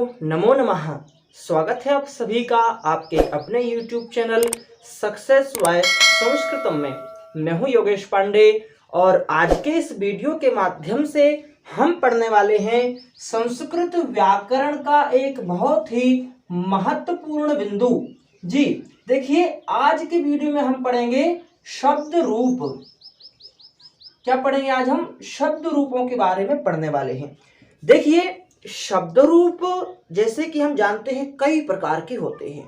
नमो नमः। स्वागत है आप सभी का आपके अपने YouTube चैनल सक्सेस वाय संस्कृतम में। मैं हूं योगेश पांडे और आज के इस वीडियो के माध्यम से हम पढ़ने वाले हैं संस्कृत व्याकरण का एक बहुत ही महत्वपूर्ण बिंदु। जी देखिए, आज के वीडियो में हम पढ़ेंगे शब्द रूप। क्या पढ़ेंगे आज हम? शब्द रूपों के बारे में पढ़ने वाले हैं। देखिए, शब्द रूप जैसे कि हम जानते हैं कई प्रकार के होते हैं,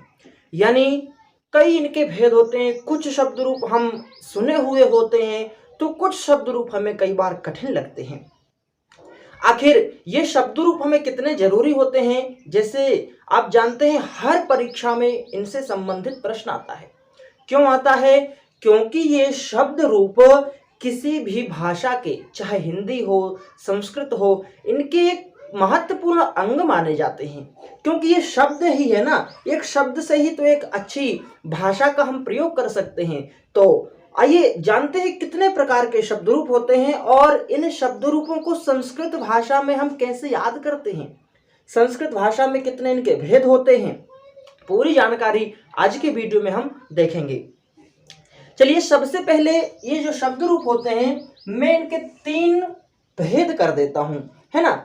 यानी कई इनके भेद होते हैं। कुछ शब्द रूप हम सुने हुए होते हैं तो कुछ शब्द रूप हमें कई बार कठिन लगते हैं। आखिर ये शब्द रूप हमें कितने जरूरी होते हैं? जैसे आप जानते हैं हर परीक्षा में इनसे संबंधित प्रश्न आता है। क्यों आता है? क्योंकि ये शब्द रूप किसी भी भाषा के, चाहे हिंदी हो, संस्कृत हो, इनके एक महत्वपूर्ण अंग माने जाते हैं। क्योंकि ये शब्द ही है ना, एक शब्द से ही तो एक अच्छी भाषा का हम प्रयोग कर सकते हैं। तो आइए जानते हैं कितने प्रकार के शब्द रूप होते हैं और इन शब्द रूपों को संस्कृत भाषा में हम कैसे याद करते हैं, संस्कृत भाषा में कितने इनके भेद होते हैं। पूरी जानकारी आज के वीडियो में हम देखेंगे। चलिए, सबसे पहले ये जो शब्द रूप होते हैं मैं इनके 3 भेद कर देता हूं, है ना।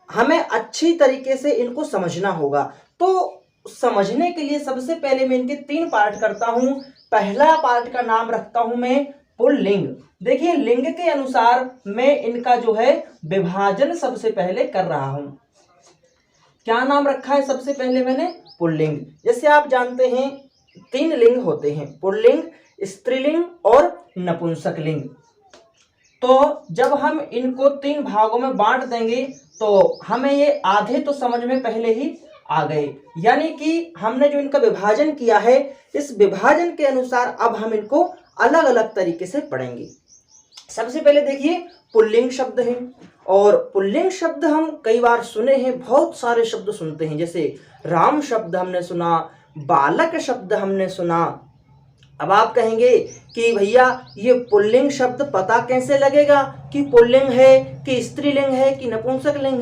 हमें अच्छी तरीके से इनको समझना होगा। तो समझने के लिए सबसे पहले मैं इनके 3 पार्ट करता हूं। पहला पार्ट का नाम रखता हूं मैं पुल्लिंग। देखिए, लिंग के अनुसार मैं इनका जो है विभाजन सबसे पहले कर रहा हूं। क्या नाम रखा है सबसे पहले मैंने? पुल्लिंग। जैसे आप जानते हैं 3 लिंग होते हैं, पुल्लिंग, स्त्रीलिंग और नपुंसकलिंग। तो जब हम इनको 3 भागों में बांट देंगे तो हमें ये आधे तो समझ में पहले ही आ गए, यानी कि हमने जो इनका विभाजन किया है, इस विभाजन के अनुसार अब हम इनको अलग अलग तरीके से पढ़ेंगे। सबसे पहले देखिए, पुल्लिंग शब्द है और पुल्लिंग शब्द हम कई बार सुने हैं, बहुत सारे शब्द सुनते हैं। जैसे राम शब्द हमने सुना, बालक शब्द हमने सुना। अब आप कहेंगे कि भैया ये पुल्लिंग शब्द पता कैसे लगेगा कि पुल्लिंग है कि स्त्रीलिंग है कि नपुंसकलिंग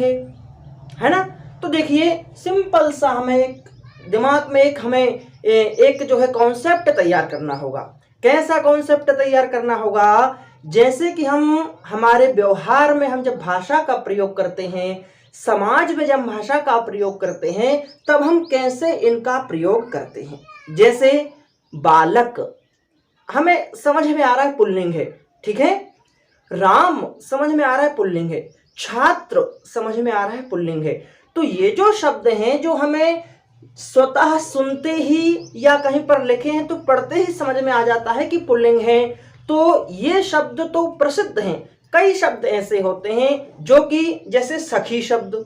है ना। तो देखिए, सिंपल सा हमें दिमाग में एक जो है कॉन्सेप्ट तैयार करना होगा। कैसा कॉन्सेप्ट तैयार करना होगा? जैसे कि हम हमारे व्यवहार में हम जब भाषा का प्रयोग करते हैं, समाज में जब भाषा का प्रयोग करते हैं, तब हम कैसे इनका प्रयोग करते हैं। जैसे बालक हमें समझ में आ रहा है पुल्लिंग है, ठीक है। राम समझ में आ रहा है पुल्लिंग है, छात्र समझ में आ रहा है पुल्लिंग है। तो ये जो शब्द हैं जो हमें स्वतः सुनते ही या कहीं पर लिखे हैं तो पढ़ते ही समझ में आ जाता है कि पुल्लिंग है, तो ये शब्द तो प्रसिद्ध हैं। कई शब्द ऐसे होते हैं जो कि जैसे सखी शब्द,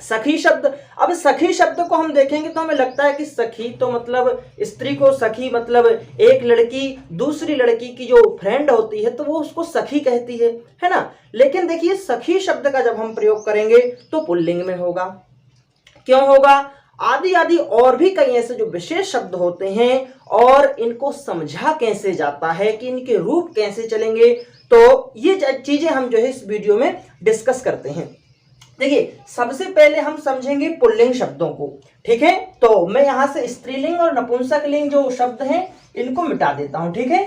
सखी शब्द। अब सखी शब्द को हम देखेंगे तो हमें लगता है कि सखी तो मतलब स्त्री को सखी मतलब एक लड़की दूसरी लड़की की जो फ्रेंड होती है तो वो उसको सखी कहती है ना। लेकिन देखिए, सखी शब्द का जब हम प्रयोग करेंगे तो पुल्लिंग में होगा। क्यों होगा? आदि आदि और भी कई ऐसे जो विशेष शब्द होते हैं और इनको समझा कैसे जाता है कि इनके रूप कैसे चलेंगे, तो ये चीजें हम जो है इस वीडियो में डिस्कस करते हैं। देखिए, सबसे पहले हम समझेंगे पुल्लिंग शब्दों को, ठीक है। तो मैं यहां से स्त्रीलिंग और नपुंसकलिंग जो शब्द हैं इनको मिटा देता हूं, ठीक है।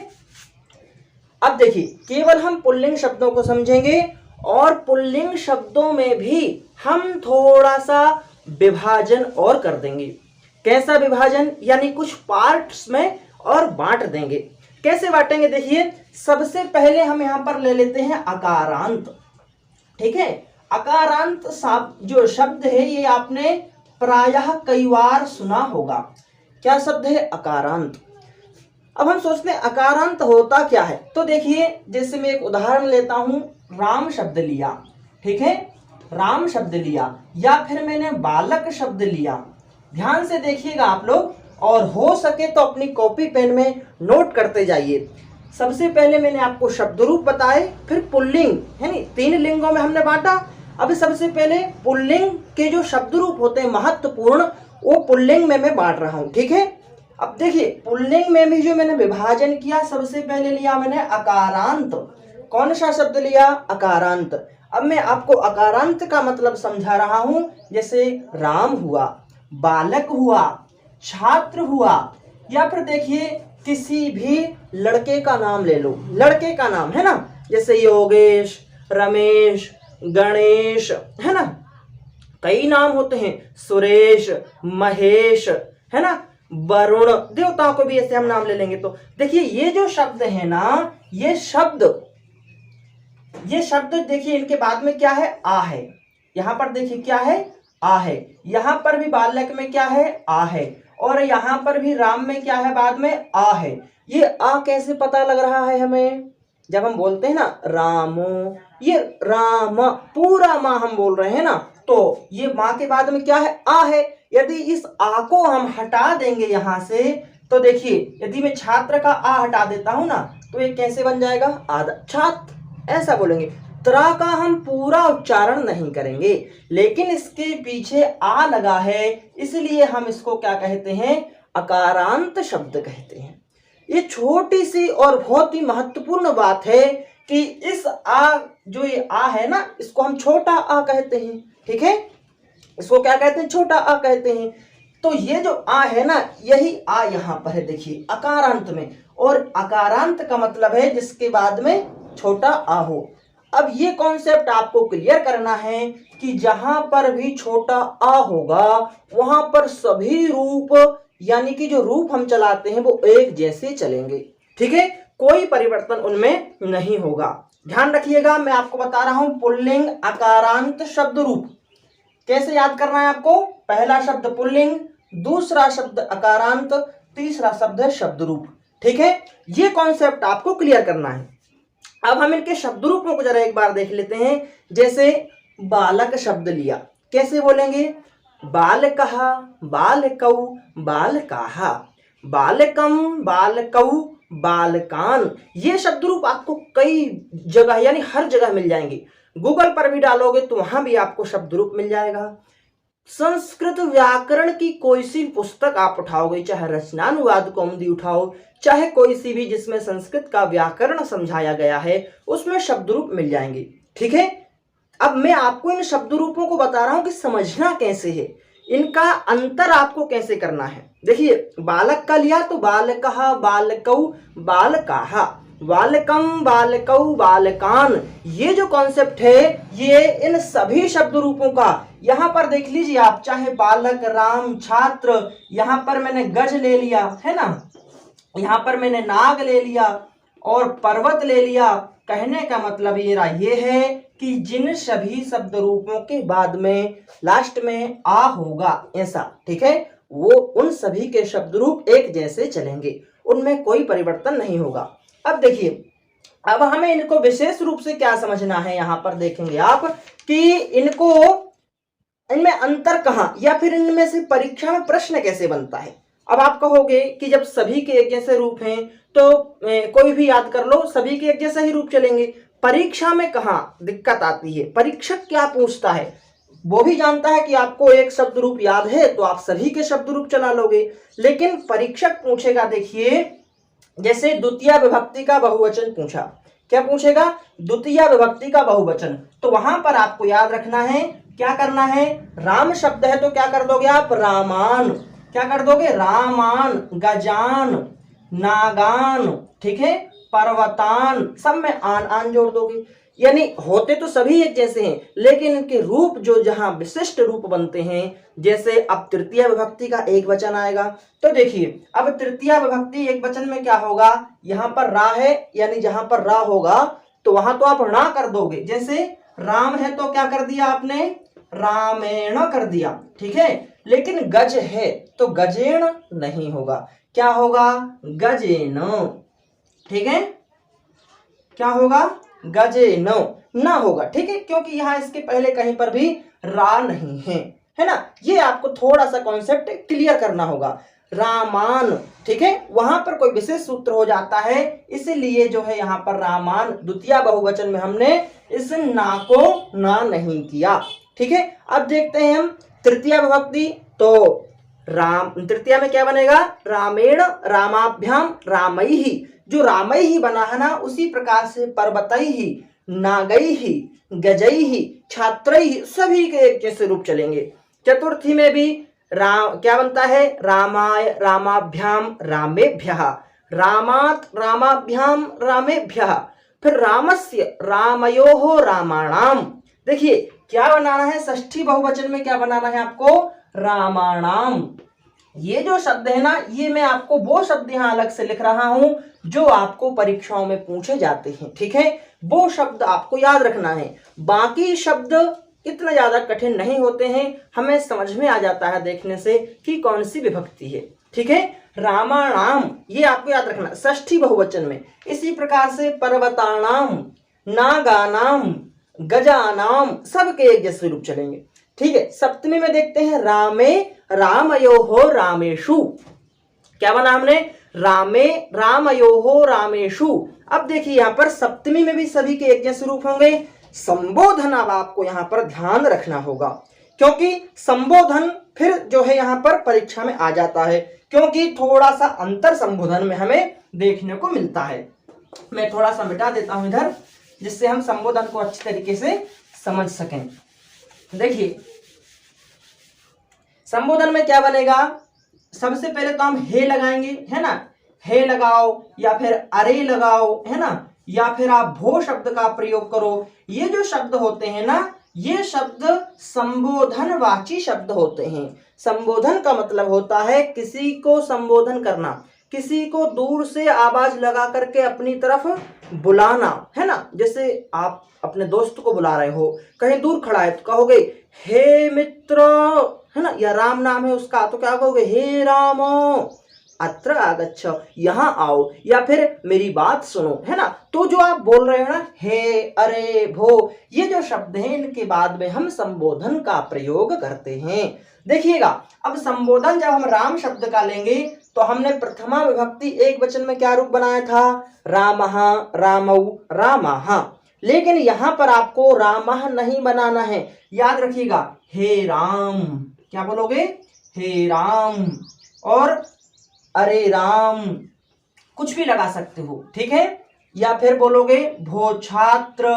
अब देखिए, केवल हम पुल्लिंग शब्दों को समझेंगे और पुल्लिंग शब्दों में भी हम थोड़ा सा विभाजन और कर देंगे। कैसा विभाजन? यानी कुछ पार्ट्स में और बांट देंगे। कैसे बांटेंगे? देखिए, सबसे पहले हम यहां पर ले लेते हैं अकारांत, ठीक है। अकारांत जो शब्द है ये आपने प्रायः कई बार सुना होगा। क्या शब्द है? अकारांत। अब हम सोचते हैं अकारांत होता क्या है। तो देखिए, जैसे मैं एक उदाहरण लेता हूं, राम शब्द लिया, ठीक है, राम शब्द लिया, या फिर मैंने बालक शब्द लिया। ध्यान से देखिएगा आप लोग, और हो सके तो अपनी कॉपी पेन में नोट करते जाइए। सबसे पहले मैंने आपको शब्द रूप बताए, फिर पुल्लिंग, है नी, 3 लिंगों में हमने बांटा। अब सबसे पहले पुल्लिंग के जो शब्द रूप होते हैं महत्वपूर्ण, वो पुल्लिंग में मैं बांट रहा हूं, ठीक है। अब देखिए, पुल्लिंग में भी जो मैंने विभाजन किया, सबसे पहले लिया मैंने अकारांत। कौन सा शब्द लिया? अकारांत। अब मैं आपको अकारांत का मतलब समझा रहा हूं। जैसे राम हुआ, बालक हुआ, छात्र हुआ, या फिर देखिए किसी भी लड़के का नाम ले लो, लड़के का नाम है ना, जैसे योगेश, रमेश, गणेश, है ना, कई नाम होते हैं, सुरेश, महेश, है ना, वरुण, देवताओं को भी ऐसे हम नाम ले लेंगे। तो देखिए ये जो शब्द है ना, ये शब्द देखिए इनके बाद में क्या है, आ है। यहां पर देखिए क्या है, आ है। यहां पर भी बालक में क्या है, आ है। और यहां पर भी राम में क्या है, बाद में आ है। ये आ कैसे पता लग रहा है हमें, जब हम बोलते हैं ना रामो, ये राम पूरा माँ हम बोल रहे हैं ना, तो ये माँ के बाद में क्या है, आ है। यदि इस आ को हम हटा देंगे यहां से, तो देखिए यदि मैं छात्र का आ हटा देता हूं ना, तो ये कैसे बन जाएगा, आधा छात्र, ऐसा बोलेंगे। त्रा का हम पूरा उच्चारण नहीं करेंगे, लेकिन इसके पीछे आ लगा है, इसलिए हम इसको क्या कहते हैं, अकारांत शब्द कहते हैं। ये छोटी सी और बहुत ही महत्वपूर्ण बात है कि इस आ, जो ये आ है ना, इसको हम छोटा आ कहते हैं। ठीक है, इसको क्या कहते हैं, छोटा आ कहते हैं। तो ये जो आ है ना, यही आ यहां पर है, देखिए अकारांत में। और अकारांत का मतलब है जिसके बाद में छोटा आ हो। अब ये कॉन्सेप्ट आपको क्लियर करना है कि जहां पर भी छोटा आ होगा, वहां पर सभी रूप, यानी कि जो रूप हम चलाते हैं वो एक जैसे चलेंगे। ठीक है, कोई परिवर्तन उनमें नहीं होगा। ध्यान रखिएगा, मैं आपको बता रहा हूं पुल्लिंग अकारांत शब्द रूप कैसे याद करना है आपको। पहला शब्द पुल्लिंग, दूसरा शब्द अकारांत, तीसरा शब्द है शब्द रूप। ठीक है, ये कॉन्सेप्ट आपको क्लियर करना है। अब हम इनके शब्द रूपों को जरा एक बार देख लेते हैं। जैसे बालक शब्द लिया, कैसे बोलेंगे, बालकः, बालकौ, बालकाः, बालकम, बालकौ, बालकान। ये शब्द रूप आपको कई जगह यानी हर जगह मिल जाएंगे। गूगल पर भी डालोगे तो वहां भी आपको शब्द रूप मिल जाएगा। संस्कृत व्याकरण की कोई सी पुस्तक आप उठाओगे, चाहे रचनानुवाद कौमुदी उठाओ, चाहे कोई सी भी जिसमें संस्कृत का व्याकरण समझाया गया है, उसमें शब्द रूप मिल जाएंगे। ठीक है, अब मैं आपको इन शब्द रूपों को बता रहा हूं कि समझना कैसे है, इनका अंतर आपको कैसे करना है। देखिए बालक का लिया तो बालकः, बालकौ, बालकाः, बालकम, बालकौ, बालकान। ये जो कॉन्सेप्ट है ये इन सभी शब्द रूपों का, यहां पर देख लीजिए आप, चाहे बालक, राम, छात्र, यहां पर मैंने गज ले लिया है ना, यहां पर मैंने नाग ले लिया और पर्वत ले लिया। कहने का मतलब ये है कि जिन सभी शब्द रूपों के बाद में लास्ट में आ होगा ऐसा, ठीक है, वो उन सभी के शब्द रूप एक जैसे चलेंगे, उनमें कोई परिवर्तन नहीं होगा। अब देखिए, अब हमें इनको विशेष रूप से क्या समझना है, यहां पर देखेंगे आप कि इनमें अंतर कहां, या फिर इनमें से परीक्षा में प्रश्न कैसे बनता है। अब आप कहोगे कि जब सभी के एक जैसे रूप हैं तो कोई भी याद कर लो, सभी के एक जैसे ही रूप चलेंगे। परीक्षा में कहां दिक्कत आती है, परीक्षक क्या पूछता है, वो भी जानता है कि आपको एक शब्द रूप याद है तो आप सभी के शब्द रूप चला लोगे, लेकिन परीक्षक पूछेगा, देखिए जैसे द्वितीय विभक्ति का बहुवचन पूछा, क्या पूछेगा, द्वितीय विभक्ति का बहुवचन, तो वहां पर आपको याद रखना है, क्या करना है, राम शब्द है तो क्या कर दोगे आप, रामान, क्या कर दोगे, रामान, गजान, नागान, ठीक है, पर्वतान, सब में आन आन जोड़ दोगे। यानी होते तो सभी एक जैसे हैं, लेकिन इनके रूप जो जहां विशिष्ट रूप बनते हैं, जैसे अब तृतीय विभक्ति का एक वचन आएगा, तो देखिए अब तृतीय विभक्ति एक वचन में क्या होगा, यहां पर रा है, यानी जहां पर रा होगा तो वहां तो आप णा कर दोगे। जैसे राम है तो क्या कर दिया आपने, रामेण कर दिया, ठीक है, लेकिन गज है तो गजेण नहीं होगा, क्या होगा, गजेन, ठीक है, क्या होगा, गजेन ना होगा, ठीक है, क्योंकि यहां इसके पहले कहीं पर भी रा नहीं है ना। ये आपको थोड़ा सा कॉन्सेप्ट क्लियर करना होगा। रामान, ठीक है, वहां पर कोई विशेष सूत्र हो जाता है, इसलिए जो है यहां पर रामान द्वितीय बहुवचन में हमने इस ना को ना नहीं किया, ठीक है। अब देखते हैं हम तृतीय विभक्ति, तो राम तृतीय में क्या बनेगा, रामेण, रामाभ्याम, रामैहि, जो रामैहि बना है ना, उसी प्रकार से पर्वतैहि, नागैहि, गजैहि, छात्रैहि, सभी के एक जैसे रूप चलेंगे। चतुर्थी में भी राम क्या बनता है, रामाय, रामाभ्याम, रामेभ्यः, रामात्, रामाभ्याम, रामेभ्यः। फिर रामस्य, रामयोः, रामाणाम। देखिए क्या बनाना है, षष्ठी बहुवचन में क्या बनाना है आपको, रामाणाम। ये जो शब्द है ना, ये मैं आपको वो शब्द यहाँ अलग से लिख रहा हूं जो आपको परीक्षाओं में पूछे जाते हैं, ठीक है। वो शब्द आपको याद रखना है। बाकी शब्द इतना ज्यादा कठिन नहीं होते हैं, हमें समझ में आ जाता है देखने से कि कौन सी विभक्ति है, ठीक है। रामाणाम ये आपको याद रखना षष्ठी बहुवचन में। इसी प्रकार से पर्वतानाम, नागानाम, गजानाम, सबके एक जैसे रूप चलेंगे, ठीक है। सप्तमी में देखते हैं रामे, रामयोः, रामेषु। क्या बना हमने, रामे, रामयोः, रामेषु। अब देखिए यहां पर सप्तमी में भी सभी के एक जैसे रूप होंगे। संबोधन अब आपको यहां पर ध्यान रखना होगा, क्योंकि संबोधन फिर जो है यहां पर परीक्षा में आ जाता है, क्योंकि थोड़ा सा अंतर संबोधन में हमें देखने को मिलता है। मैं थोड़ा सा मिटा देता हूं इधर, जिससे हम संबोधन को अच्छी तरीके से समझ सकें। देखिए संबोधन में क्या बनेगा, सबसे पहले तो हम हे लगाएंगे, है ना, हे लगाओ या फिर अरे लगाओ, है ना, या फिर आप भो शब्द का प्रयोग करो। ये जो शब्द होते हैं ना, ये शब्द संबोधनवाची शब्द होते हैं। संबोधन का मतलब होता है किसी को संबोधन करना, किसी को दूर से आवाज लगा करके अपनी तरफ बुलाना, है ना। जैसे आप अपने दोस्त को बुला रहे हो, कहीं दूर खड़ा है तो कहोगे हे मित्र, है ना, या राम नाम है उसका तो क्या कहोगे, हे राम अत्र आगच्छ, यहाँ आओ, या फिर मेरी बात सुनो, है ना। तो जो आप बोल रहे हो ना, हे, अरे, भो, ये जो शब्द हैं इनके बाद में हम संबोधन का प्रयोग करते हैं। देखिएगा अब संबोधन जब हम राम शब्द का लेंगे तो हमने प्रथमा विभक्ति एक वचन में क्या रूप बनाया था, रामः, रामौ, रामाः। लेकिन यहां पर आपको रामः नहीं बनाना है, याद रखिएगा हे राम। क्या बोलोगे, हे राम, और अरे राम, कुछ भी लगा सकते हो, ठीक है। या फिर बोलोगे भो छात्र,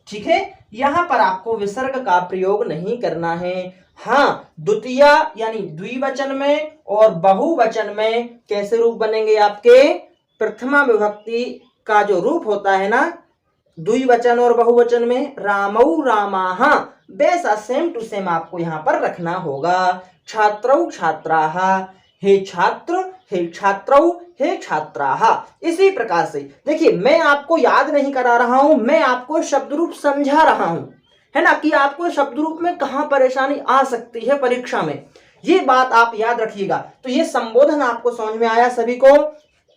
ठीक है। यहां पर आपको विसर्ग का प्रयोग नहीं करना है। हाँ, द्वितीया यानी द्विवचन में और बहुवचन में कैसे रूप बनेंगे आपके, प्रथमा विभक्ति का जो रूप होता है ना द्विवचन और बहुवचन में, रामौ, रामाः, वैसा सेम टू सेम आपको यहां पर रखना होगा। छात्रौ, छात्राः, हे छात्र, हे छात्रौ, हे छात्राः। इसी प्रकार से देखिए मैं आपको याद नहीं करा रहा हूं, मैं आपको शब्द रूप समझा रहा हूं, है ना, कि आपको शब्द रूप में कहां परेशानी आ सकती है परीक्षा में, ये बात आप याद रखिएगा। तो ये संबोधन आपको समझ में आया सभी को।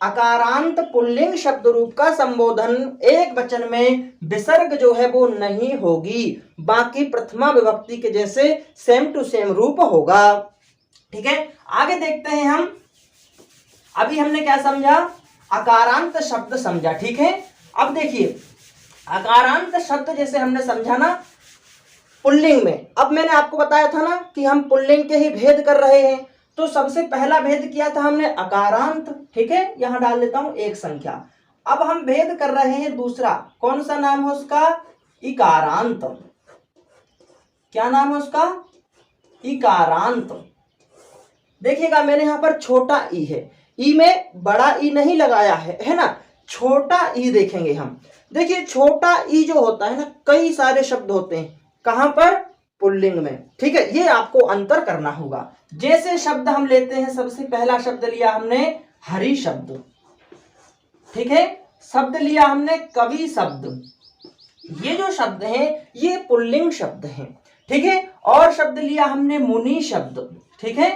अकारांत पुल्लिंग शब्द रूप का संबोधन एक वचन में विसर्ग जो है वो नहीं होगी, बाकी प्रथमा विभक्ति के जैसे सेम टू सेम रूप होगा, ठीक है। आगे देखते हैं हम, अभी हमने क्या समझा, अकारांत शब्द समझा, ठीक है। अब देखिए अकारांत शब्द जैसे हमने समझा ना पुल्लिंग में, अब मैंने आपको बताया था ना कि हम पुल्लिंग के ही भेद कर रहे हैं, तो सबसे पहला भेद किया था हमने अकारांत, ठीक है। यहां डाल देता हूं एक संख्या। अब हम भेद कर रहे हैं दूसरा, कौन सा नाम है उसका, इकारांत। क्या नाम है उसका, इकारांत। देखिएगा मैंने यहां पर छोटा ई है, ई में बड़ा ई नहीं लगाया है ना, छोटा ई देखेंगे हम। देखिए छोटा ई जो होता है ना, कई सारे शब्द होते हैं, कहां पर, पुल्लिंग में, ठीक है। ये आपको अंतर करना होगा। जैसे शब्द हम लेते हैं, सबसे पहला शब्द लिया हमने हरि शब्द, ठीक है। शब्द लिया हमने कवि शब्द, ये जो शब्द हैं ये पुल्लिंग शब्द हैं, ठीक है। और शब्द लिया हमने मुनि शब्द, ठीक है।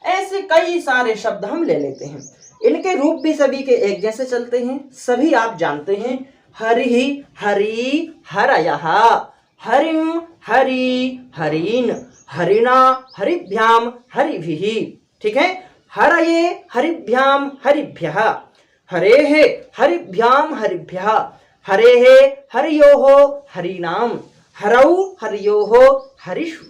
ऐसे कई सारे शब्द हम ले लेते हैं, इनके रूप भी सभी के एक जैसे चलते हैं, सभी आप जानते हैं। हरि, हरि, हरयः, हरिम, हरि, हरीन, हरिणा, हरिभ्याम, हरिभिः, ठीक है। हरये, हरिभ्याम, हरिभ्यः, हरेः, हरिभ्याम, हरिभ्यः, हरेः, हरियोः, हरीणाम, हरौ, हरियोः, हरिषु,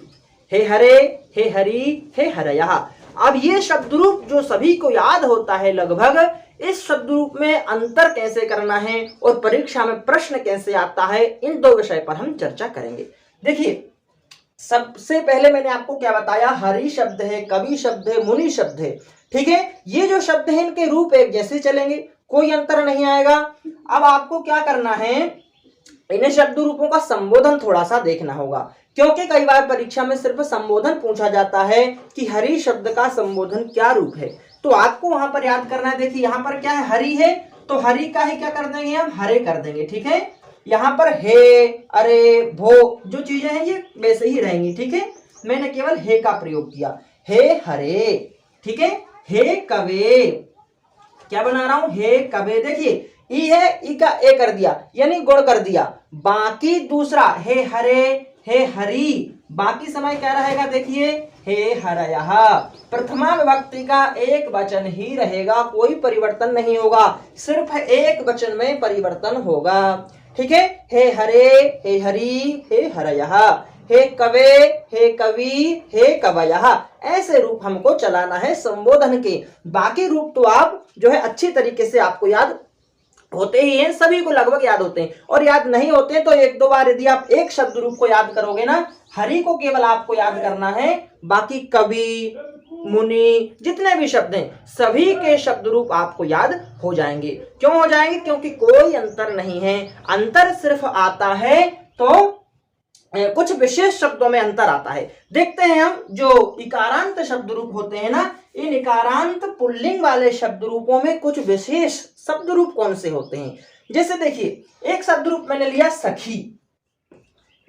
हे हरे, हे हरि, हे हरयः। अब ये शब्द रूप जो सभी को याद होता है लगभग, इस शब्द रूप में अंतर कैसे करना है और परीक्षा में प्रश्न कैसे आता है, इन दो विषय पर हम चर्चा करेंगे। देखिए, सबसे पहले मैंने आपको क्या बताया, हरि शब्द है, कवि शब्द है, मुनि शब्द है। ठीक है, ये जो शब्द है इनके रूप एक जैसे चलेंगे, कोई अंतर नहीं आएगा। अब आपको क्या करना है, इन्हें शब्द रूपों का संबोधन थोड़ा सा देखना होगा, क्योंकि कई बार परीक्षा में सिर्फ संबोधन पूछा जाता है कि हरि शब्द का संबोधन क्या रूप है, तो आपको वहां पर याद करना है। देखिए यहाँ पर क्या है, हरि है, तो हरि का ही क्या कर देंगे हम, हरे कर देंगे। ठीक है, यहाँ पर हे, अरे, भो जो चीजें हैं ये वैसे ही रहेंगी। ठीक है, मैंने केवल हे का प्रयोग किया, हे हरे। ठीक है, हे कवे, क्या बना रहा हूं, हे कवे। देखिए ई है, ई का ए कर दिया यानी गुण कर दिया। बाकी दूसरा हे हरे, हे हरी, बाकी समय क्या रहेगा, देखिए हे हरयः। प्रथमा विभक्ति का एक वचन ही रहेगा, कोई परिवर्तन नहीं होगा, सिर्फ एक वचन में परिवर्तन होगा। ठीक है, हे हरे, हे हरी, हे हरयः, हे कवे, हे कवि, हे कवयः, ऐसे रूप हमको चलाना है संबोधन के। बाकी रूप तो आप जो है अच्छी तरीके से आपको याद होते ही हैं, सभी को लगभग याद होते हैं, और याद नहीं होते हैं तो एक दो बार यदि आप एक शब्द रूप को याद करोगे ना, हरि को केवल आपको याद करना है, बाकी कवि, मुनि, जितने भी शब्द हैं सभी के शब्द रूप आपको याद हो जाएंगे। क्यों हो जाएंगे, क्योंकि कोई अंतर नहीं है। अंतर सिर्फ आता है तो कुछ विशेष शब्दों में अंतर आता है। देखते हैं हम, जो इकारांत शब्द रूप होते हैं ना, इन इकारांत पुल्लिंग वाले शब्द रूपों में कुछ विशेष शब्द रूप कौन से होते हैं। जैसे देखिए, एक शब्द रूप मैंने लिया सखी।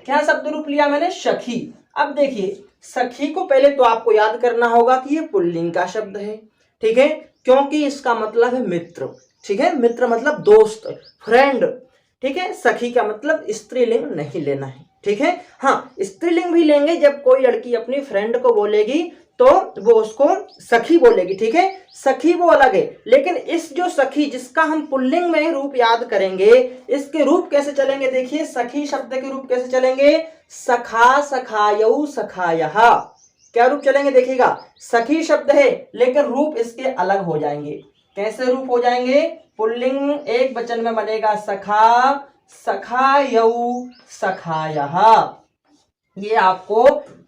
क्या शब्द रूप लिया मैंने, सखी। अब देखिए, सखी को पहले तो आपको याद करना होगा कि ये पुल्लिंग का शब्द है। ठीक है, क्योंकि इसका मतलब है मित्र। ठीक है, मित्र मतलब दोस्त, फ्रेंड। ठीक है, सखी का मतलब स्त्रीलिंग नहीं लेना है। ठीक है, हाँ स्त्रीलिंग भी लेंगे, जब कोई लड़की अपनी फ्रेंड को बोलेगी तो वो उसको सखी बोलेगी। ठीक है, सखी वो अलग है, लेकिन इस जो सखी जिसका हम पुल्लिंग में रूप याद करेंगे, इसके रूप कैसे चलेंगे, देखिए सखी शब्द के रूप कैसे चलेंगे, सखा, सखायौ, सखायः। क्या रूप चलेंगे, देखिएगा सखी शब्द है लेकिन रूप इसके अलग हो जाएंगे। कैसे रूप हो जाएंगे, पुल्लिंग एक वचन में बनेगा सखा, सखायौ, सखायः। ये आपको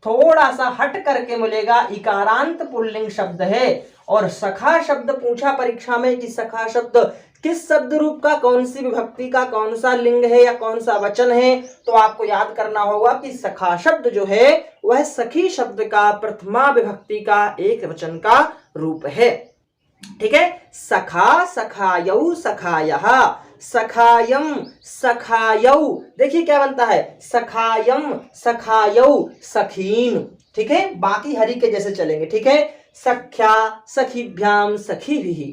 थोड़ा सा हट करके मिलेगा, इकारांत पुल्लिंग शब्द है। और सखा शब्द पूछा परीक्षा में कि सखा शब्द किस शब्द रूप का, कौन सी विभक्ति का, कौन सा लिंग है या कौन सा वचन है, तो आपको याद करना होगा कि सखा शब्द जो है वह सखी शब्द का प्रथमा विभक्ति का एक वचन का रूप है। ठीक है, सखा, सखायौ, सखायः, सखायम, सखायौ। देखिए क्या बनता है, सखायम, सखायौ, सखीन। ठीक है, बाकी हरि के जैसे चलेंगे। ठीक है, सख्या, सखीभ्याम, सखीभिः,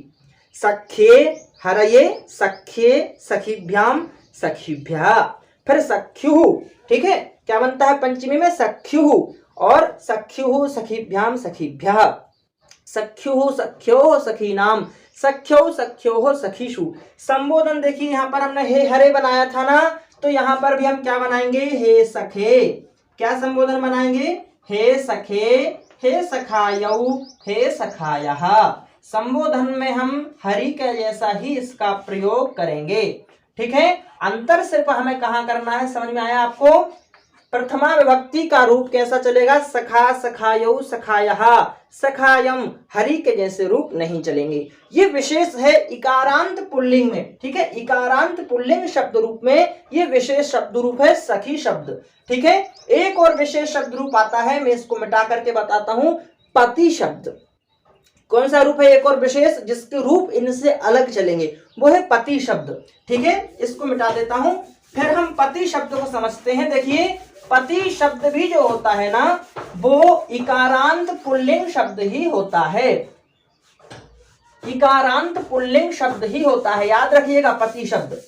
सख्ये, हरये, सख्ये, सखीभ्याम, सखीभ्यः। फिर सख्युः। ठीक है, क्या बनता है पंचमी में, सख्युः, और सख्युः, सखीभ्याम, सखीभ्यः, सख्युः, सख्योः, सखीनाम, सख्योः, सख्योः, सखीषु। संबोधन देखिए, यहाँ पर हमने हे हरे बनाया था ना, तो यहाँ पर भी हम क्या बनाएंगे, हे सखे। क्या संबोधन बनाएंगे, हे सखे, हे सखायौ, हे सखायः। संबोधन में हम हरि के जैसा ही इसका प्रयोग करेंगे। ठीक है, अंतर सिर्फ हमें कहाँ करना है, समझ में आया आपको, प्रथमा विभक्ति का रूप कैसा चलेगा, सखा, सखायौ, सखायः, सखायम, हरि के जैसे रूप नहीं चलेंगे। ये विशेष है इकारांत पुल्लिंग में। ठीक है, इकारांत पुल्लिंग शब्द रूप में ये विशेष शब्द रूप है सखी शब्द। ठीक है, एक और विशेष शब्द रूप आता है, मैं इसको मिटा करके बताता हूं, पति शब्द। कौन सा रूप है एक और विशेष जिसके रूप इनसे अलग चलेंगे, वो है पति शब्द। ठीक है, इसको मिटा देता हूं, फिर हम पति शब्द को समझते हैं। देखिए, पति शब्द भी जो होता है ना, वो इकारांत पुल्लिंग शब्द ही होता है। इकारांत पुल्लिंग शब्द ही होता है, याद रखिएगा, पति शब्द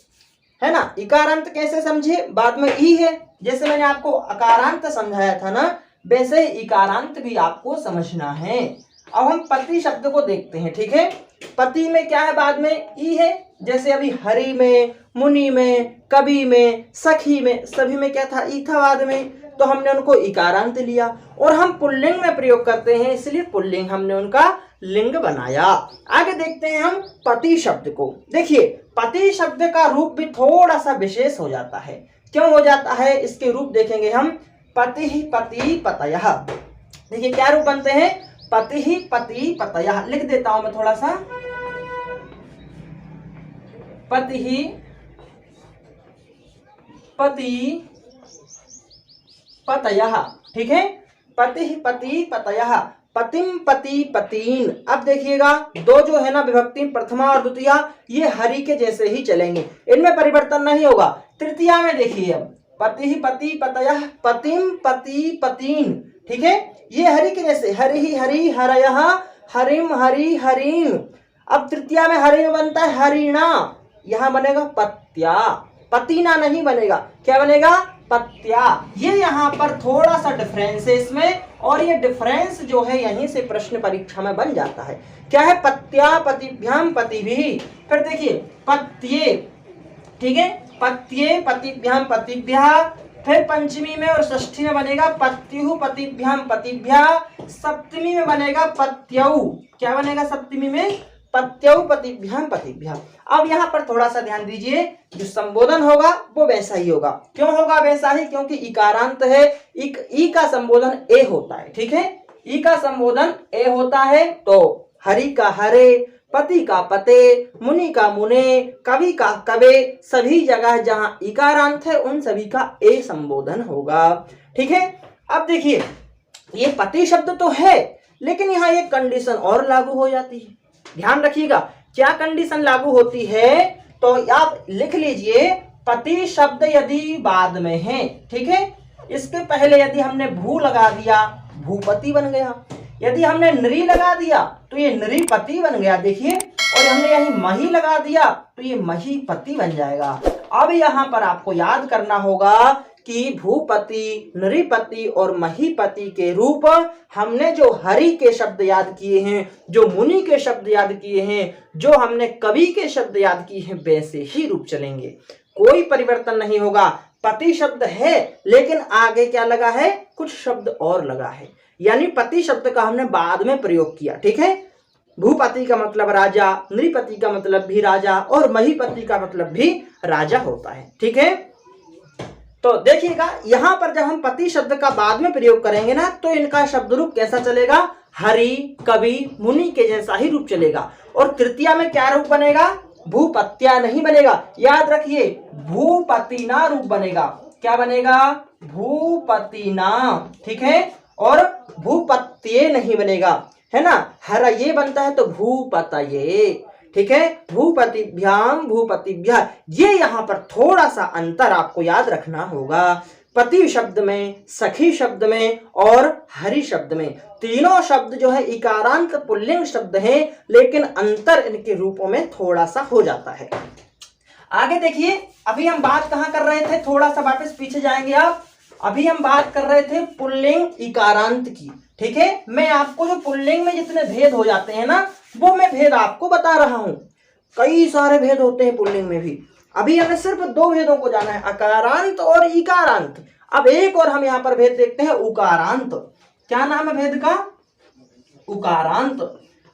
है ना। इकारांत कैसे समझिए, बाद में ई है, जैसे मैंने आपको अकारांत समझाया था ना, वैसे ही इकारांत भी आपको समझना है। अब हम पति शब्द को देखते हैं। ठीक है, पति में क्या है, बाद में ई है, जैसे अभी हरि में, मुनि में, कवि में, सखी में, सभी में क्या था, ई था बाद में, तो हमने उनको इकारांत लिया। और हम पुल्लिंग में प्रयोग करते हैं, इसलिए पुल्लिंग हमने उनका लिंग बनाया। आगे देखते हैं हम पति शब्द को। देखिए पति शब्द का रूप भी थोड़ा सा विशेष हो जाता है। क्यों हो जाता है, इसके रूप देखेंगे हम। पति पति पतयः, देखिए क्या रूप बनते हैं, पति पति पतयः। लिख देता हूं मैं थोड़ा सा, पति पति पतयः, ठीक है, पति पति पतयः, पतिम पति पतीन। अब देखिएगा दो जो है ना विभक्ति प्रथमा और द्वितीया, ये हरि के जैसे ही चलेंगे, इनमें परिवर्तन नहीं होगा। तृतीया में देखिए अब पति पति पतयः, पतिम पति पतीन, ठीक है, ये हरि के जैसे, हरि हरि हरयः, हरिम हरि हरिम। अब तृतीया में हरि में बनता है हरिणा, यहां बनेगा पत्या, पतीना नहीं बनेगा, क्या बनेगा, पत्या। ये यहाँ पर थोड़ा सा डिफरेंस है इसमें, और ये डिफरेंस जो है यहीं से प्रश्न परीक्षा में बन जाता है। क्या है, पत्या पतिभ्याम पतिभिः। फिर देखिए पत्ये, ठीक है, पत्ये पतिभ्याम पतिभ्यः। फिर पंचमी में और षष्ठी में बनेगा पत्युः पतिभ्याम पतिभ्यः। सप्तमी में बनेगा पत्यौ, क्या बनेगा सप्तमी में, पत्यौ पतिभ्याम पतिभ्यः। अब यहाँ पर थोड़ा सा ध्यान दीजिए, जो संबोधन होगा वो वैसा ही होगा। क्यों होगा वैसा ही, क्योंकि इकारांत है, ई का संबोधन ए होता है, ठीक है, ई का संबोधन ए होता है। तो हरि का हरे, पति का पते, मुनि का मुने, कवि का कवे, सभी जगह जहां इकारांत है उन सभी का ए संबोधन होगा, ठीक है। अब देखिए ये पति शब्द तो है, लेकिन यहाँ एक कंडीशन और लागू हो जाती है, ध्यान रखिएगा क्या कंडीशन लागू होती है। तो आप लिख लीजिए, पति शब्द यदि बाद में है, ठीक है, इसके पहले यदि हमने भू लगा दिया, भूपति बन गया। यदि हमने नृ लगा दिया तो ये नृपति बन गया, देखिए, और हमने यही मही लगा दिया तो ये महीपति बन जाएगा। अब यहाँ पर आपको याद करना होगा कि भूपति, नृपति और महीपति के रूप हमने जो हरि के शब्द याद किए हैं, जो मुनि के शब्द याद किए हैं, जो हमने कवि के शब्द याद किए हैं, वैसे ही रूप चलेंगे, कोई परिवर्तन नहीं होगा। पति शब्द है लेकिन आगे क्या लगा है, कुछ शब्द और लगा है, यानी पति शब्द का हमने बाद में प्रयोग किया, ठीक है। भूपति का मतलब राजा, नृपति का मतलब भी राजा, और महीपति का मतलब भी राजा होता है, ठीक है। तो देखिएगा यहाँ पर जब हम पति शब्द का बाद में प्रयोग करेंगे ना, तो इनका शब्द रूप कैसा चलेगा, हरि, कवि, मुनि के जैसा ही रूप चलेगा। और तृतीया में क्या रूप बनेगा, भूपत्या नहीं बनेगा, याद रखिए, भूपतिना रूप बनेगा। क्या बनेगा, भूपतिना, ठीक है, और भूपत्ये नहीं बनेगा, है ना, हर ये बनता है तो भूपतये, ठीक है, भूपतिभ्याम भूपतिभ्यः। ये यहाँ पर थोड़ा सा अंतर आपको याद रखना होगा, पति शब्द में, सखी शब्द में और हरि शब्द में। तीनों शब्द जो है इकारांत पुल्लिंग शब्द हैं, लेकिन अंतर इनके रूपों में थोड़ा सा हो जाता है। आगे देखिए, अभी हम बात कहाँ कर रहे थे, थोड़ा सा वापस पीछे जाएंगे आप। अभी हम बात कर रहे थे पुल्लिंग इकारांत की, ठीक है। मैं आपको जो पुल्लिंग में जितने भेद हो जाते हैं ना, वो मैं भेद आपको बता रहा हूं। कई सारे भेद होते हैं पुल्लिंग में भी। अभी हमें सिर्फ दो भेदों को जाना है, अकारांत और इकारांत। अब एक और हम यहाँ पर भेद देखते हैं, उकारांत। क्या नाम है भेद का, उकारांत।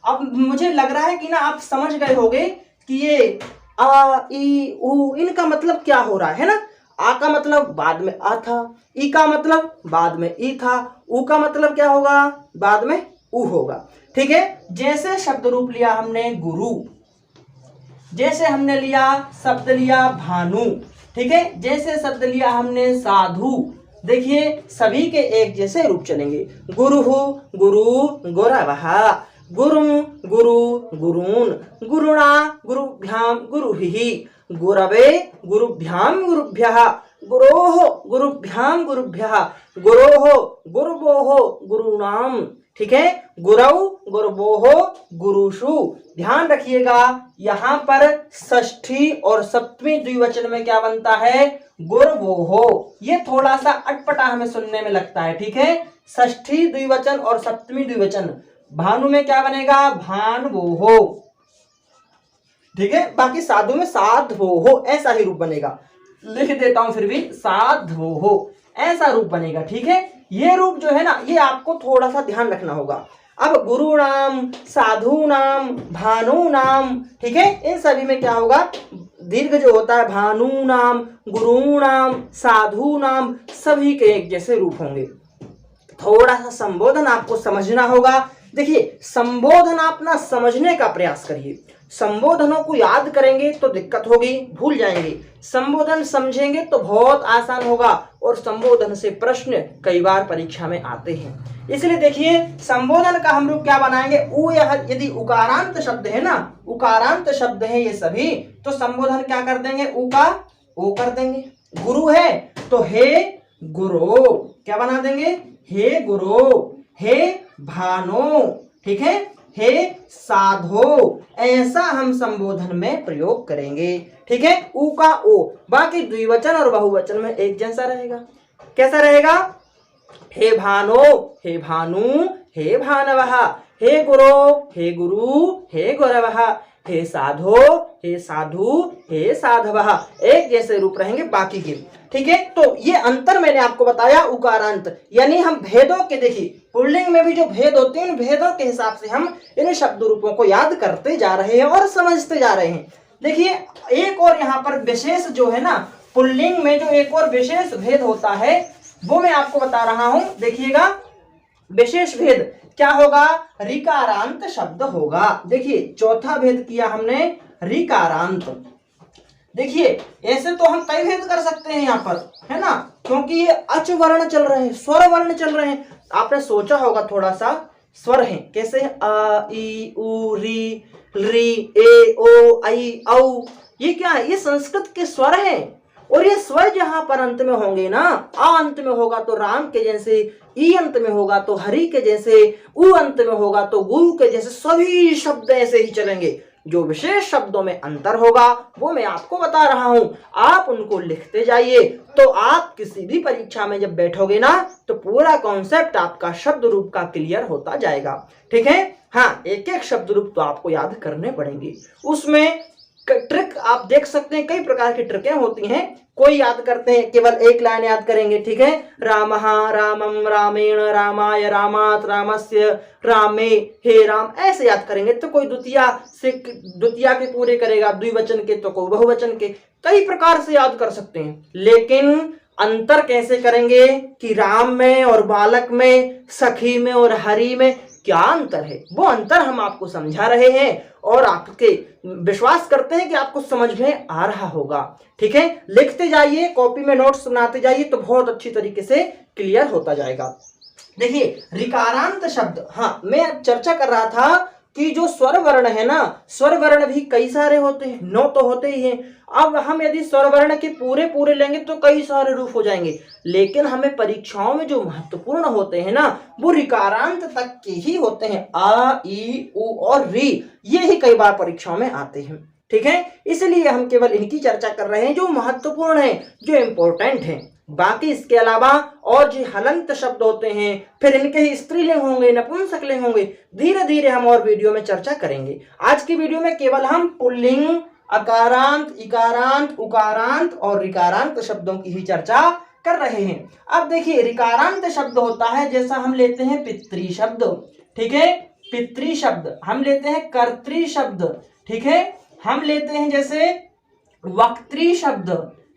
अब मुझे लग रहा है कि ना आप समझ गए होंगे कि ये आ, ई, उ, इनका मतलब क्या हो रहा है ना। आ का मतलब बाद में आ था, ई का मतलब बाद में ई था, उ का मतलब क्या होगा, बाद में उ होगा, ठीक है। जैसे शब्द रूप लिया हमने गुरु, जैसे हमने लिया शब्द लिया भानु, ठीक है, जैसे शब्द लिया हमने साधु, देखिए सभी के एक जैसे रूप चलेंगे। गुरु गुरु गुरवः, गुरुं गुरु गुरून्, गुरुणा गुरुभ्याम गुरुभिः, गुरवे गुरुभ्याम गुरुभ्यः, गुरोः गुरुभ्याम गुरुभ्यः, गुरोः गुरुवोः गुरूणाम, ठीक है, गुरौ गुरुवोः गुरुषु। ध्यान रखिएगा यहाँ पर षष्ठी और सप्तमी द्विवचन में क्या बनता है, गुरवोः। ये थोड़ा सा अटपटा हमें सुनने में लगता है, ठीक है। षष्ठी द्विवचन और सप्तमी द्विवचन, भानु में क्या बनेगा, भानवोः, ठीक है। बाकी साधु में साधवोः, ऐसा ही रूप बनेगा। लिख देता हूं फिर भी, साधवोः ऐसा रूप बनेगा, ठीक है। ये रूप जो है ना, ये आपको थोड़ा सा ध्यान रखना होगा। अब गुरु नाम, साधु नाम, भानु नाम, ठीक है, इन सभी में क्या होगा, दीर्घ जो होता है भानु नाम, गुरु नाम, साधु नाम, सभी के एक जैसे रूप होंगे। थोड़ा सा संबोधन आपको समझना होगा। देखिए, संबोधन आप ना समझने का प्रयास करिए। संबोधनों को याद करेंगे तो दिक्कत होगी, भूल जाएंगे। संबोधन समझेंगे तो बहुत आसान होगा, और संबोधन से प्रश्न कई बार परीक्षा में आते हैं। इसलिए देखिए, संबोधन का हम लोग क्या बनाएंगे, यदि उकारांत शब्द है ना, उकारांत शब्द है ये सभी, तो संबोधन क्या कर देंगे, उ का ओ कर देंगे। गुरु है तो हे गुरु क्या बना देंगे, हे गुरु, हे भानो, ठीक है, हे साधो, ऐसा हम संबोधन में प्रयोग करेंगे। ठीक है, उ का ओ। बाकी द्विवचन और बहुवचन में एक जैसा रहेगा। कैसा रहेगा, हे भानो, हे भानु, हे भानवः, हे गुरो, हे गुरु, हे गुरवः, हे साधो, हे साधु, हे साधवः, एक जैसे रूप रहेंगे बाकी के। ठीक है, तो ये अंतर मैंने आपको बताया उकारांत, यानी हम भेदों के, देखिए पुल्लिंग में भी जो भेद होते हैं, इन भेदों के हिसाब से हम इन शब्द रूपों को याद करते जा रहे हैं और समझते जा रहे हैं। देखिए, एक और यहाँ पर विशेष जो है ना, पुल्लिंग में जो एक और विशेष भेद होता है वो मैं आपको बता रहा हूं। देखिएगा, विशेष भेद क्या होगा, ऋकारांत शब्द होगा। देखिए, चौथा भेद किया हमने ऋकारांत। देखिए, ऐसे तो हम कई भेद कर सकते हैं यहाँ पर, है ना, क्योंकि ये अच वर्ण चल रहे हैं, स्वर वर्ण चल रहे हैं। आपने सोचा होगा थोड़ा सा, स्वर हैं कैसे, अ ई उ री, री ए ओ आई औ, ये क्या है, ये संस्कृत के स्वर हैं। और ये स्वर जहां पर अंत में होंगे ना, आ अंत में होगा तो राम के जैसे, ई अंत में होगा तो हरि के जैसे, उ अंत में होगा तो गुरु के जैसे, सभी शब्द ऐसे ही चलेंगे। जो विशेष शब्दों में अंतर होगा वो मैं आपको बता रहा हूं, आप उनको लिखते जाइए। तो आप किसी भी परीक्षा में जब बैठोगे ना, तो पूरा कॉन्सेप्ट आपका शब्द रूप का क्लियर होता जाएगा। ठीक है, हाँ, एक एक शब्द रूप तो आपको याद करने पड़ेंगे। उसमें ट्रिक आप देख सकते हैं, कई प्रकार की ट्रिकें होती हैं। कोई याद करते हैं केवल एक लाइन याद करेंगे, ठीक है, रामः रामम रामेण रामाय रामात रामस्य रामे हे राम, ऐसे याद करेंगे। तो कोई द्वितीया से द्वितीया के पूरे करेगा, द्विवचन के तो कोई बहुवचन के, कई प्रकार से याद कर सकते हैं। लेकिन अंतर कैसे करेंगे कि राम में और बालक में, सखी में और हरि में क्या अंतर है, वो अंतर हम आपको समझा रहे हैं और आपके विश्वास करते हैं कि आपको समझ में आ रहा होगा। ठीक है, लिखते जाइए, कॉपी में नोट्स बनाते जाइए, तो बहुत अच्छी तरीके से क्लियर होता जाएगा। देखिए, ऋकारांत शब्द, हाँ, मैं चर्चा कर रहा था कि जो स्वर वर्ण है ना, स्वर वर्ण भी कई सारे होते हैं, 9 तो होते ही हैं। अब हम यदि स्वर वर्ण के पूरे पूरे लेंगे तो कई सारे रूप हो जाएंगे, लेकिन हमें परीक्षाओं में जो महत्वपूर्ण होते हैं ना, वो ऋकारांत तक के ही होते हैं। आ ई उ और री, ये ही कई बार परीक्षाओं में आते हैं। ठीक है, इसलिए हम केवल इनकी चर्चा कर रहे हैं जो महत्वपूर्ण है, जो इंपॉर्टेंट है। बाकी इसके अलावा और जो हलंत शब्द होते हैं, फिर इनके ही स्त्रीलिंग होंगे, नपुंसकलिंग होंगे, धीरे धीरे हम और वीडियो में चर्चा करेंगे। आज की वीडियो में केवल हम पुल्लिंग, अकारांत, इकारांत, उकारांत और ऋकारांत शब्दों की ही चर्चा कर रहे हैं। अब देखिए, ऋकारांत शब्द होता है, जैसा हम लेते हैं पितृ शब्द, ठीक है, पितृ शब्द, हम लेते हैं कर्तृ शब्द, ठीक है, हम लेते हैं जैसे वक्तृ शब्द,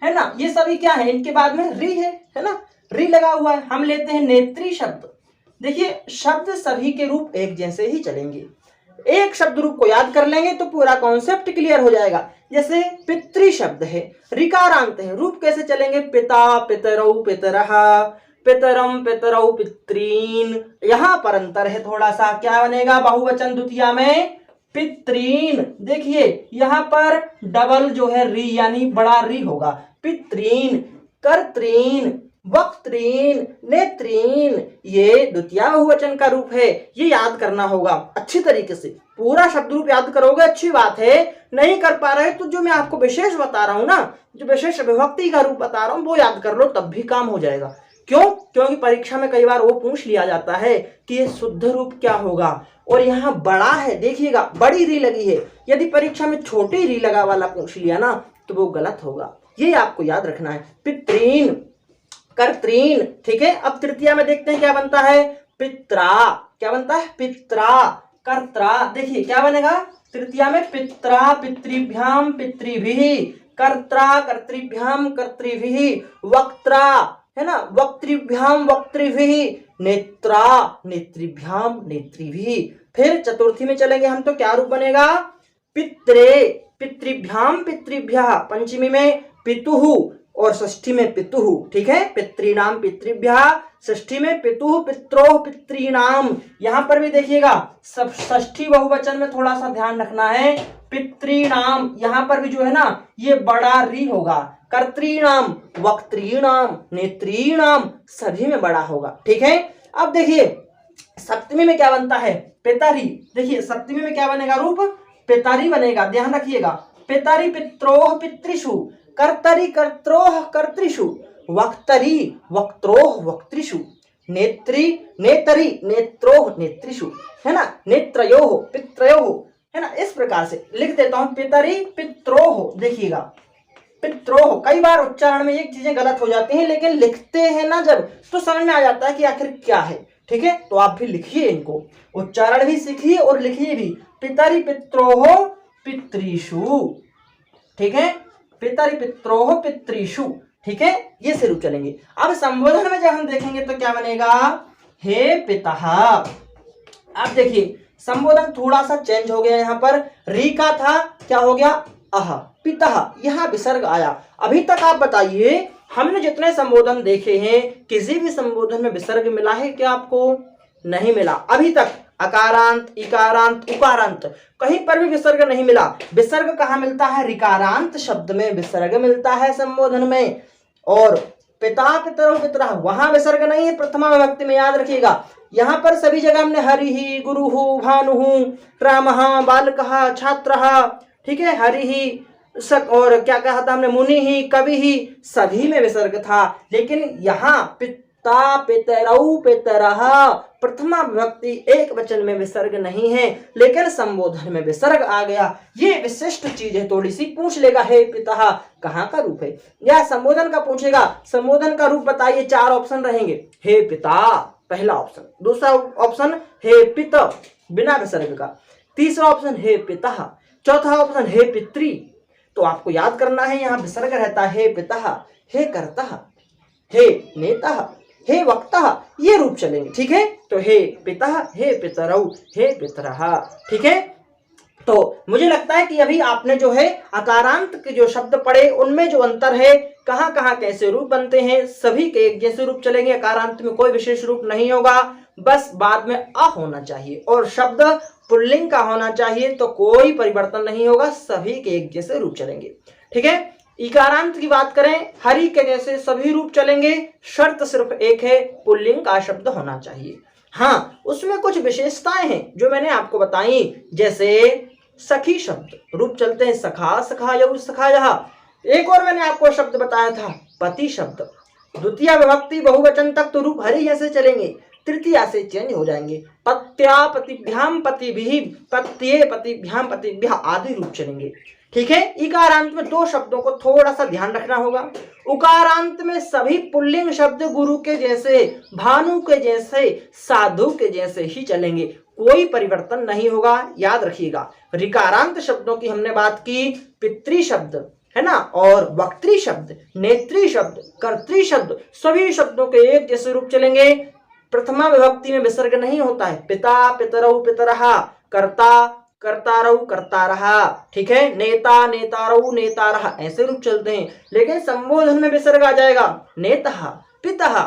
है ना, ये सभी क्या है, इनके बाद में री है ना, री लगा हुआ है। हम लेते हैं नेत्री शब्द। देखिए, शब्द सभी के रूप एक जैसे ही चलेंगे, एक शब्द रूप को याद कर लेंगे तो पूरा कॉन्सेप्ट क्लियर हो जाएगा। जैसे पितृ शब्द है, ऋकारांत है, रूप कैसे चलेंगे, पिता, पितरौ, पितरः, पितरम, पितरौ, पितॄन्। यहां पर अंतर है थोड़ा सा, क्या बनेगा, बहुवचन द्वितीया में पितॄन्। देखिए, यहां पर डबल जो है री, यानी बड़ा री होगा, पितॄन्, कर्तॄन्, वक्तॄन्, नेतॄन्, ये द्वितीया बहुवचन का रूप है। ये याद करना होगा अच्छी तरीके से, पूरा शब्द रूप याद करोगे अच्छी बात है। नहीं कर पा रहे तो जो मैं आपको विशेष बता रहा हूं ना, जो विशेष विभक्ति का रूप बता रहा हूं, वो याद कर लो, तब भी काम हो जाएगा। क्यों? क्योंकि परीक्षा में कई बार वो पूछ लिया जाता है कि ये शुद्ध रूप क्या होगा, और यहाँ बड़ा है, देखिएगा बड़ी री लगी है। यदि परीक्षा में छोटी री लगा वाला पूछ लिया ना, तो वो गलत होगा, ये आपको याद रखना है। पितॄन्, कर्तॄन्, ठीक है। अब तृतीया में देखते हैं क्या बनता है, पित्रा, क्या बनता है पित्रा, कर्त्रा, देखिए क्या बनेगा तृतीया में पित्रा पितृभ्याम पितृभिः, कर्त्रा कर्तृभ्याम कर्तृभिः, वक्त्रा है ना वक्तृभ्याम वक्तृभिः, नेत्रा नेत्रिभ्याम नेत्रिभिः। फिर चतुर्थी में चलेंगे हम तो क्या रूप बनेगा पित्रे पितृभ्याम पितृभ्यः, पंचमी में पितुः और षष्ठी में पितुः, ठीक है पितृणाम पितृभ्यः, षष्ठी में पितुः पित्रोः पितृणाम। यहां पर भी देखिएगा सब षष्ठी बहुवचन में थोड़ा सा ध्यान रखना है, पितृणाम यहां पर भी जो है ना ये बड़ा री होगा, कर्तृणाम वक्तृणाम नेत्रीणाम सभी में बड़ा होगा, ठीक है। अब देखिए सप्तमी में क्या बनता है पितरी, देखिए सप्तमी में क्या बनेगा रूप पितरी बनेगा, ध्यान रखिएगा पितरी पित्रोः पितृषु, कर्तरी कर्त्रोः कर्तृषु, वक्तरी वक्त्रोः वक्तृषु, नेत्री नेतरी नेत्रोः नेत्रिषु, है ना नेत्रयोः पित्रयोः, है ना। इस प्रकार से लिख देता हूं पितरी पित्रोः, देखिएगा पित्रोः। कई बार उच्चारण में ये चीजें गलत हो जाती हैं लेकिन लिखते हैं ना जब तो समझ में आ जाता है कि आखिर क्या है, ठीक है। तो आप भी लिखिए, इनको उच्चारण भी सीखिए और लिखिए भी, पितरी पित्रोः पितृषु, ठीक है पितरी पित्रोः पितृषु, ठीक है। ये से रूप चलेंगे। अब संबोधन में जब हम देखेंगे तो क्या बनेगा हे पितः। अब देखिए संबोधन थोड़ा सा चेंज हो गया, यहाँ पर री का था क्या हो गया अह, पितः यहाँ विसर्ग आया। अभी तक आप बताइए हमने जितने संबोधन देखे हैं किसी भी संबोधन में विसर्ग मिला है क्या आपको? नहीं मिला अभी तक। अकारांत इकारांत उकारांत कहीं पर भी विसर्ग नहीं मिला। विसर्ग कहाँ मिलता है? ऋकारांत शब्द में विसर्ग मिलता है संबोधन में। और पिता पितरौ पितरः वहां विसर्ग नहीं है प्रथमा विभक्ति में, याद रखिएगा। यहाँ पर सभी जगह हमने हरिः गुरुः भानुः रामः बालकः छात्रः, ठीक है, हरिः और क्या कहा था हमने मुनि ही कवि ही, सभी में विसर्ग था। लेकिन यहाँ पिता पितरौ पितरः प्रथमा विभक्ति एक वचन में विसर्ग नहीं है लेकिन संबोधन में विसर्ग आ गया। ये विशिष्ट चीज है, थोड़ी सी पूछ लेगा हे पिता कहाँ का रूप है, या संबोधन का पूछेगा संबोधन का रूप बताइए। 4 ऑप्शन रहेंगे, हे पिता पहला ऑप्शन, दूसरा ऑप्शन हे पित बिना विसर्ग का, तीसरा ऑप्शन हे पिता, चौथा ऑप्शन हे पितृ। तो आपको याद करना है यहाँ विसर्ग रहता है हे पिता, हे कर्ता, हे नेता, हे वक्ता, ये रूप चलेंगे, ठीक है। तो हे पिता, हे पितरौ, हे पितरः, ठीक है। तो मुझे लगता है कि अभी आपने जो है अकारांत के जो शब्द पढ़े उनमें जो अंतर है, कहाँ कहाँ कैसे रूप बनते हैं, सभी के एक जैसे रूप चलेंगे। अकारांत में कोई विशेष रूप नहीं होगा, बस बाद में अ होना चाहिए और शब्द पुल्लिंग का होना चाहिए, तो कोई परिवर्तन नहीं होगा, सभी के एक जैसे रूप चलेंगे, ठीक है। इकारांत की बात करें, हरि के जैसे सभी रूप चलेंगे, शर्त सिर्फ एक है, पुल्लिंग का शब्द होना चाहिए। हाँ, उसमें कुछ विशेषताएं हैं जो मैंने आपको बताई, जैसे सखी शब्द रूप चलते हैं सखा सखायौ सखायः। एक और मैंने आपको शब्द बताया था पति शब्द, द्वितीय विभक्ति बहुवचन तक तो रूप हरि जैसे चलेंगे, तृतीया से चेंज हो जाएंगे, पत्या पतिभ्याम पतिभिः, पत्ये पतिभ्याम पतिभ्यः आदि रूप चलेंगे, ठीक है। इकारांत में 2 शब्दों को थोड़ा सा ध्यान रखना होगा। उकारांत में सभी पुल्लिंग शब्द गुरु के जैसे, भानु के जैसे, साधु के जैसे ही चलेंगे, कोई परिवर्तन नहीं होगा, याद रखिएगा। ऋकारांत शब्दों की हमने बात की, पितृ शब्द है ना, और वक्तृ शब्द, नेत्री शब्द, कर्तृ शब्द, सभी शब्दों के एक जैसे रूप चलेंगे। प्रथमा विभक्ति में विसर्ग नहीं होता है, पिता पितरौ पितरः, कर्ता कर्तारौ कर्तारः, ठीक है, नेता नेतारौ नेतारः, ऐसे रूप चलते हैं। लेकिन संबोधन में विसर्ग आ जाएगा, नेतः पितः,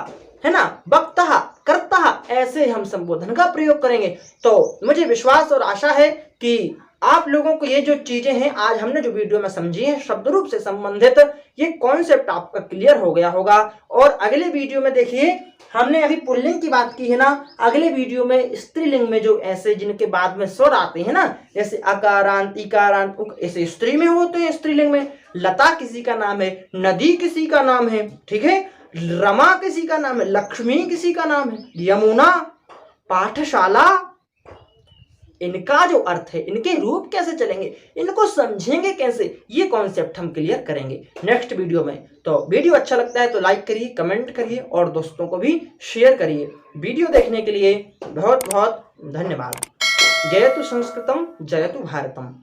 है ना, वक्तः कर्ता, ऐसे हम संबोधन का प्रयोग करेंगे। तो मुझे विश्वास और आशा है कि आप लोगों को ये जो चीजें हैं आज हमने जो वीडियो में समझी है शब्द रूप से संबंधित, ये कॉन्सेप्ट आपका क्लियर हो गया होगा। और अगले वीडियो में देखिए, हमने अभी पुल्लिंग की बात की है ना, अगले वीडियो में स्त्रीलिंग में जो ऐसे जिनके बाद में स्वर आते हैं ना, जैसे अकारांत इकारांत ऐसे स्त्री में होते हैं, स्त्रीलिंग में लता किसी का नाम है, नदी किसी का नाम है, ठीक है, रमा किसी का नाम है, लक्ष्मी किसी का नाम है, यमुना, पाठशाला, इनका जो अर्थ है, इनके रूप कैसे चलेंगे, इनको समझेंगे कैसे, ये कॉन्सेप्ट हम क्लियर करेंगे नेक्स्ट वीडियो में। तो वीडियो अच्छा लगता है तो लाइक करिए, कमेंट करिए और दोस्तों को भी शेयर करिए। वीडियो देखने के लिए बहुत बहुत धन्यवाद। जयतु संस्कृतम जयतु भारतम।